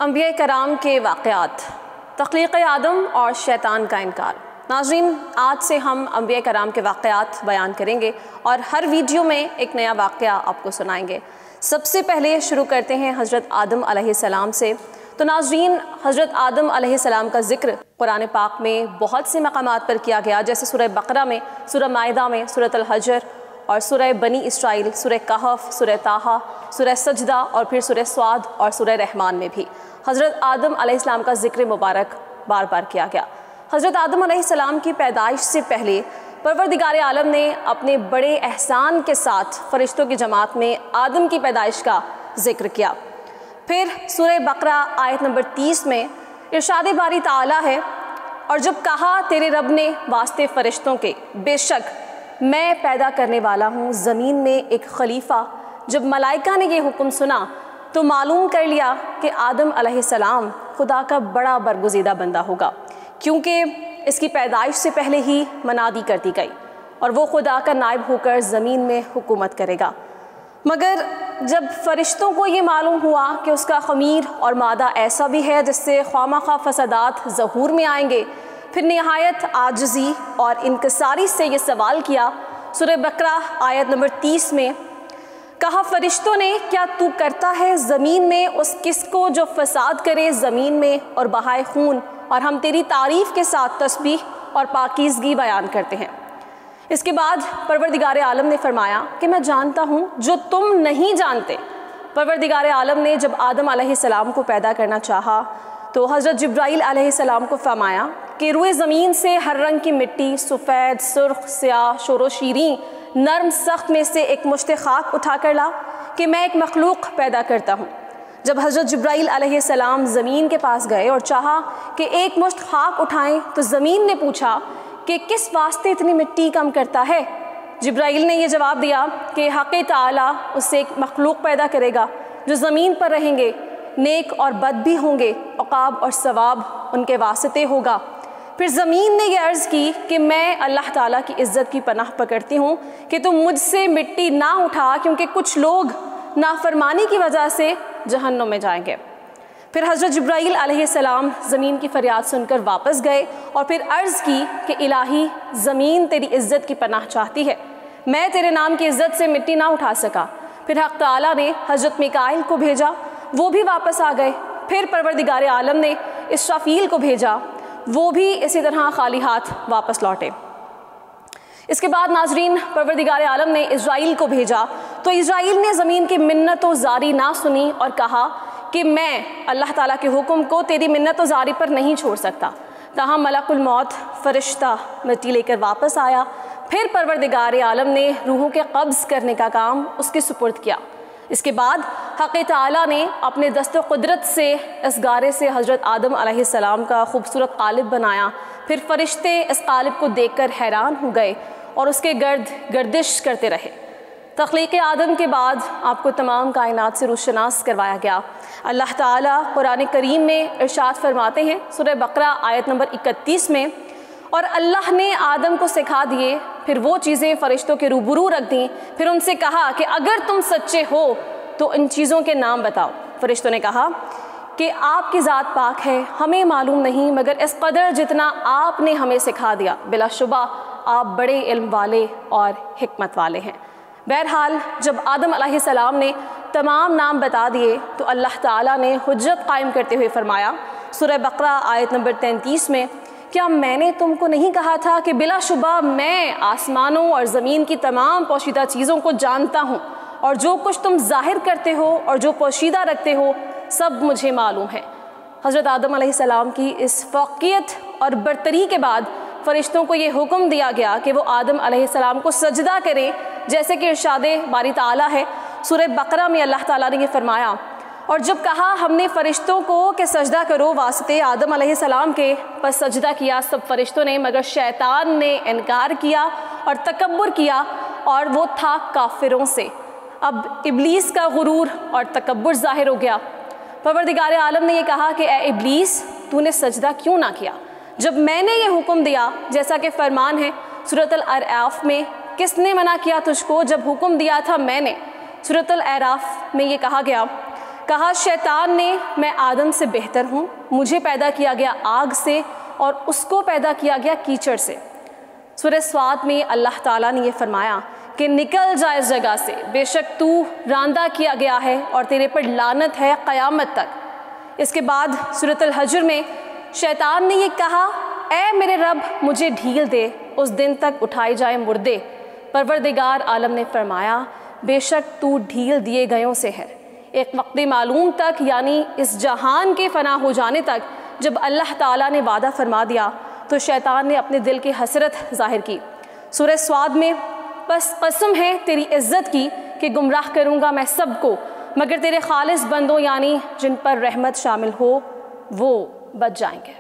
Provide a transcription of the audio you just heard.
انبیاء کرام کے واقعات، تخلیق آدم اور شیطان کا انکار۔ ناظرین، آج سے ہم انبیاء کرام کے واقعات بیان کریں گے اور ہر ویڈیو میں ایک نیا واقعہ آپ کو سنائیں گے۔ سب سے پہلے شروع کرتے ہیں حضرت آدم علیہ السلام سے۔ تو ناظرین، حضرت آدم علیہ السلام کا ذکر قرآن پاک میں بہت سے مقامات پر کیا گیا، جیسے سورہ بقرہ میں، سورہ مائدہ میں، سورۃ الحجر اور سورہ بنی اسرائیل، سورہ کہف، سورہ طٰہٰ، سورہ سجدہ اور پھر سورہ صاد اور سورہ رحمان میں بھی حضرت آدم علیہ السلام کا ذکر مبارک بار بار کیا گیا۔ حضرت آدم علیہ السلام کی پیدائش سے پہلے پروردگار عالم نے اپنے بڑے احسان کے ساتھ فرشتوں کی جماعت میں آدم کی پیدائش کا ذکر کیا۔ پھر سورہ بقرہ آیت نمبر 30 میں ارشاد باری تعالیٰ ہے، اور جب کہا تیرے رب نے واسطے فرشتوں کے، بے شک میں پیدا کرنے والا ہوں زمین میں ایک خلیفہ۔ جب ملائکہ نے یہ حکم سنا تو معلوم کر لیا کہ آدم علیہ السلام خدا کا بڑا برگزیدہ بندہ ہوگا، کیونکہ اس کی پیدائش سے پہلے ہی منادی کر دی گئی اور وہ خدا کا نائب ہو کر زمین میں حکومت کرے گا۔ مگر جب فرشتوں کو یہ معلوم ہوا کہ اس کا خمیر اور مادہ ایسا بھی ہے جس سے خواہ فسادات ظہور میں آئیں گے، پھر نہایت عاجزی اور انکساری سے یہ سوال کیا۔ سورہ بقرہ آیت نمبر 30 میں کہا، فرشتوں نے کیا تو کرتا ہے زمین میں اس کس کو جو فساد کرے زمین میں اور بہائے خون، اور ہم تیری تعریف کے ساتھ تسبیح اور پاکیزگی بیان کرتے ہیں۔ اس کے بعد پروردگار عالم نے فرمایا کہ میں جانتا ہوں جو تم نہیں جانتے۔ پروردگار عالم نے جب آدم علیہ السلام کو پیدا کرنا چاہا تو حضرت جبرائیل علیہ السلام کو فرمایا کہ روئے زمین سے ہر رنگ کی مٹی، سفید، سرخ، سیاہ، شور و شیریں، نرم سخت میں سے ایک مشت خاک اٹھا کر لا کہ میں ایک مخلوق پیدا کرتا ہوں۔ جب حضرت جبرائیل علیہ السلام زمین کے پاس گئے اور چاہا کہ ایک مشت خاک اٹھائیں تو زمین نے پوچھا کہ کس واسطے اتنی مٹی کم کرتا ہے؟ جبرائیل نے یہ جواب دیا کہ حق تعالیٰ اس سے ایک مخلوق پیدا کرے گا جو زمین پر رہیں گے، نیک اور بد بھی ہوں گے، عقاب اور ثواب ان کے واسطے ہوگا۔ پھر زمین نے یہ عرض کی کہ میں اللہ تعالیٰ کی عزت کی پناہ پکڑتی ہوں کہ تم مجھ سے مٹی نہ اٹھا، کیونکہ کچھ لوگ نافرمانی کی وجہ سے جہنم میں جائیں گے۔ پھر حضرت جبرائیل علیہ السلام زمین کی فریاد سن کر واپس گئے اور پھر عرض کی کہ الہی، زمین تیری عزت کی پناہ چاہتی ہے، میں تیرے نام کی عزت سے مٹی نہ اٹھا سکا۔ پھر حق تعالیٰ نے حضرت میکائیل کو بھیجا، وہ بھی واپس آ گئے۔ پھر پروردگار عالم نے اسرافیل کو بھیجا، وہ بھی اسی طرح خالی ہاتھ واپس لوٹے۔ اس کے بعد ناظرین، پروردگار عالم نے اسرائیل کو بھیجا تو اسرائیل نے زمین کی منت و زاری نہ سنی اور کہا کہ میں اللہ تعالیٰ کے حکم کو تیری منت و زاری پر نہیں چھوڑ سکتا۔ تاہم ملک الموت فرشتہ مٹی لے کر واپس آیا۔ پھر پروردگار عالم نے روحوں کے قبض کرنے کا کام اس کے سپرد کیا۔ اس کے بعد حق تعالیٰ نے اپنے دست و قدرت سے اس گارے سے حضرت آدم علیہ السلام کا خوبصورت قالب بنایا۔ پھر فرشتے اس قالب کو دیکھ کر حیران ہو گئے اور اس کے گرد گردش کرتے رہے۔ تخلیق آدم کے بعد آپ کو تمام کائنات سے روشناس کروایا گیا۔ اللہ تعالیٰ قرآن کریم میں ارشاد فرماتے ہیں، سورہ بقرہ آیت نمبر 31 میں، اور اللہ نے آدم کو سکھا دیے، پھر وہ چیزیں فرشتوں کے روبرو رکھ دیں، پھر ان سے کہا کہ اگر تم سچے ہو تو ان چیزوں کے نام بتاؤ۔ فرشتوں نے کہا کہ آپ کی ذات پاک ہے، ہمیں معلوم نہیں مگر اس قدر جتنا آپ نے ہمیں سکھا دیا، بلا شبہ آپ بڑے علم والے اور حکمت والے ہیں۔ بہرحال جب آدم علیہ السلام نے تمام نام بتا دیے تو اللہ تعالیٰ نے حجت قائم کرتے ہوئے فرمایا، سورہ بقرہ آیت نمبر 33 میں، کیا میں نے تم کو نہیں کہا تھا کہ بلا شبہ میں آسمانوں اور زمین کی تمام پوشیدہ چیزوں کو جانتا ہوں، اور جو کچھ تم ظاہر کرتے ہو اور جو پوشیدہ رکھتے ہو سب مجھے معلوم ہے۔ حضرت آدم علیہ السلام کی اس فوقیت اور برتری کے بعد فرشتوں کو یہ حکم دیا گیا کہ وہ آدم علیہ السلام کو سجدہ کریں، جیسے کہ ارشاد باری تعالیٰ ہے۔ سورہ بقرہ میں اللہ تعالیٰ نے یہ فرمایا، اور جب کہا ہم نے فرشتوں کو کہ سجدہ کرو واسطے آدم علیہ السلام کے، پس سجدہ کیا سب فرشتوں نے، مگر شیطان نے انکار کیا اور تکبر کیا، اور وہ تھا کافروں سے۔ اب ابلیس کا غرور اور تکبر ظاہر ہو گیا۔ پروردگار عالم نے یہ کہا کہ اے ابلیس، تو نے سجدہ کیوں نہ کیا جب میں نے یہ حکم دیا؟ جیسا کہ فرمان ہے سورۃ الاعراف میں، کس نے منع کیا تجھ کو جب حکم دیا تھا میں نے؟ سورۃ الاعراف میں یہ کہا گیا، کہا شیطان نے میں آدم سے بہتر ہوں، مجھے پیدا کیا گیا آگ سے اور اس کو پیدا کیا گیا کیچڑ سے۔ سورہ صاد میں اللہ تعالیٰ نے یہ فرمایا کہ نکل جا اس جگہ سے، بے شک تو راندہ کیا گیا ہے اور تیرے پر لعنت ہے قیامت تک۔ اس کے بعد سورۃ الحجر میں شیطان نے یہ کہا اے میرے رب مجھے ڈھیل دے، اس دن تک اٹھائے جائیں مردے۔ پروردگار عالم نے فرمایا بے شک تو ڈھیل دیے گئوں سے ہے، ایک وقت معلوم تک، یعنی اس جہان کے فنا ہو جانے تک۔ جب اللہ تعالیٰ نے وعدہ فرما دیا تو شیطان نے اپنے دل کی حسرت ظاہر کی۔ سورہ صاد میں بس قسم ہے تیری عزت کی کہ گمراہ کروں گا میں سب کو، مگر تیرے خالص بندوں یعنی جن پر رحمت شامل ہو وہ بچ جائیں گے۔